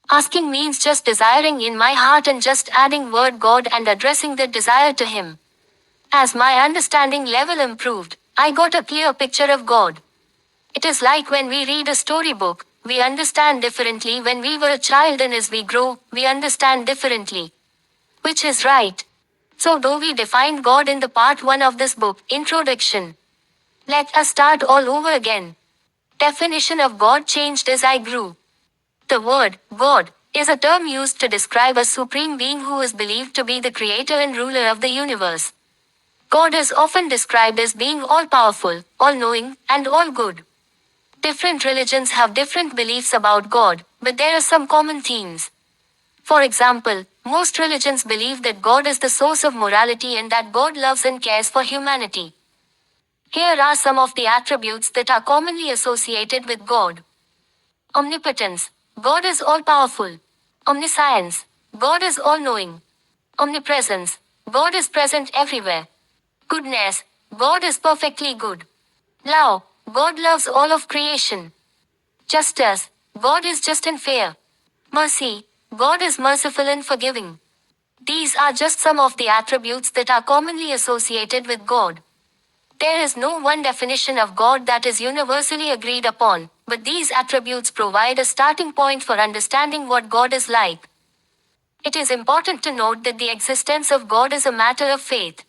Asking means just desiring in my heart and just adding word God and addressing the desire to Him. As my understanding level improved, I got a clear picture of God. It is like when we read a storybook, we understand differently when we were a child, and as we grow, we understand differently. Which is right. So though we defined God in the part 1 of this book, Introduction. Let us start all over again. Definition of God changed as I grew. The word, God, is a term used to describe a supreme being who is believed to be the creator and ruler of the universe. God is often described as being all-powerful, all-knowing, and all-good. Different religions have different beliefs about God, but there are some common themes. For example, most religions believe that God is the source of morality and that God loves and cares for humanity. Here are some of the attributes that are commonly associated with God. Omnipotence. God is all-powerful. Omniscience. God is all-knowing. Omnipresence. God is present everywhere. Goodness. God is perfectly good. Love. God loves all of creation. Justice. God is just and fair. Mercy. God is merciful and forgiving. These are just some of the attributes that are commonly associated with God. There is no one definition of God that is universally agreed upon, but these attributes provide a starting point for understanding what God is like. It is important to note that the existence of God is a matter of faith.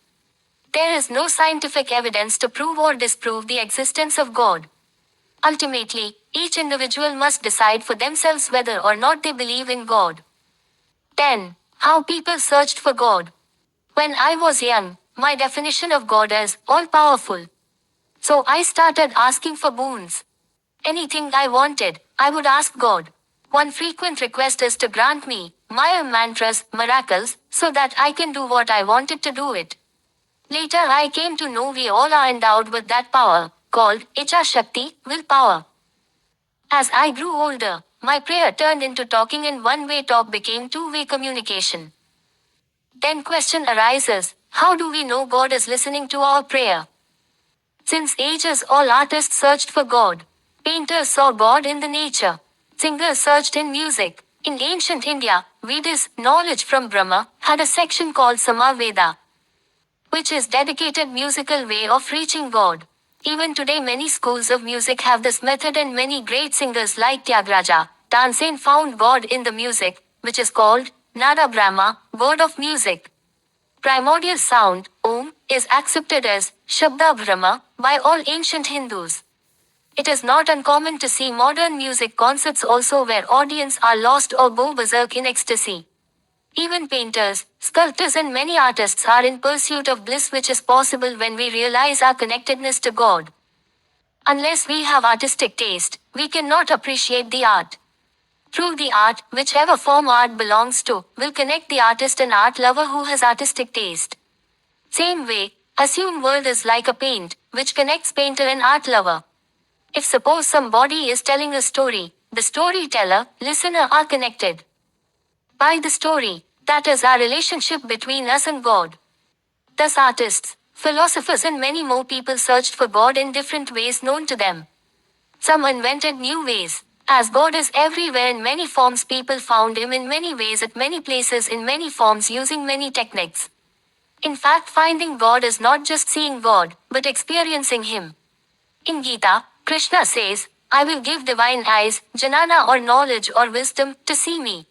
There is no scientific evidence to prove or disprove the existence of God. Ultimately, each individual must decide for themselves whether or not they believe in God. 10. How people searched for God. When I was young, my definition of God is all-powerful. So I started asking for boons. Anything I wanted, I would ask God. One frequent request is to grant me Maya mantras, miracles, so that I can do what I wanted to do it. Later I came to know we all are endowed with that power, called Icha Shakti, willpower. As I grew older, my prayer turned into talking, and one-way talk became two-way communication. Then question arises, how do we know God is listening to our prayer? Since ages all artists searched for God. Painters saw God in the nature. Singers searched in music. In ancient India, Vedas, knowledge from Brahma, had a section called Samaveda, which is dedicated musical way of reaching God. Even today many schools of music have this method, and many great singers like Tyagaraja, Tansen found God in the music, which is called Nada Brahma, word of music. Primordial sound, Om, is accepted as Shabda Brahma by all ancient Hindus. It is not uncommon to see modern music concerts also where audience are lost or go berserk in ecstasy. Even painters, sculptors and many artists are in pursuit of bliss, which is possible when we realize our connectedness to God. Unless we have artistic taste, we cannot appreciate the art. Through the art, whichever form art belongs to, will connect the artist and art lover who has artistic taste. Same way, assume world is like a paint, which connects painter and art lover. If suppose somebody is telling a story, the storyteller, listener are connected by the story. That is our relationship between us and God. Thus artists, philosophers and many more people searched for God in different ways known to them. Some invented new ways. As God is everywhere in many forms, people found Him in many ways at many places in many forms using many techniques. In fact, finding God is not just seeing God, but experiencing Him. In Gita, Krishna says, I will give divine eyes, jnana or knowledge or wisdom, to see me.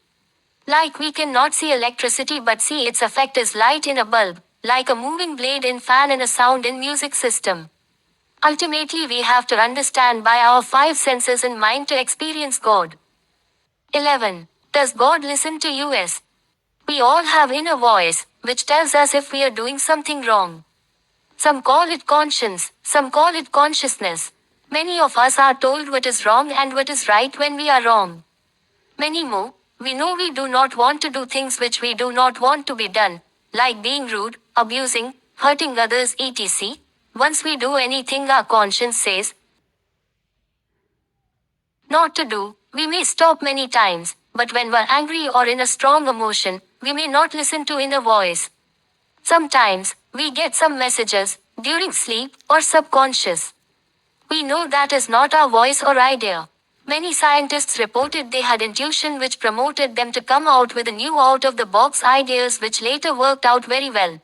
Like we cannot see electricity but see its effect as light in a bulb, like a moving blade in fan and a sound in music system. Ultimately we have to understand by our 5 senses and mind to experience God. 11. Does God listen to us? We all have inner voice, which tells us if we are doing something wrong. Some call it conscience, some call it consciousness. Many of us are told what is wrong and what is right when we are wrong. Many more, we know we do not want to do things which we do not want to be done, like being rude, abusing, hurting others etc. Once we do anything our conscience says not to do, we may stop many times, but when we're angry or in a strong emotion, we may not listen to inner voice. Sometimes, we get some messages, during sleep, or subconscious. We know that is not our voice or idea. Many scientists reported they had intuition which promoted them to come out with new out of the box ideas which later worked out very well.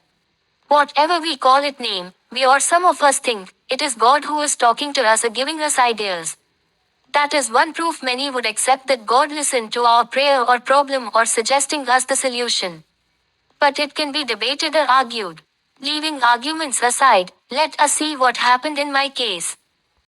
Whatever we call it name, we or some of us think, it is God who is talking to us or giving us ideas. That is one proof many would accept that God listened to our prayer or problem or suggesting us the solution. But it can be debated or argued. Leaving arguments aside, let us see what happened in my case.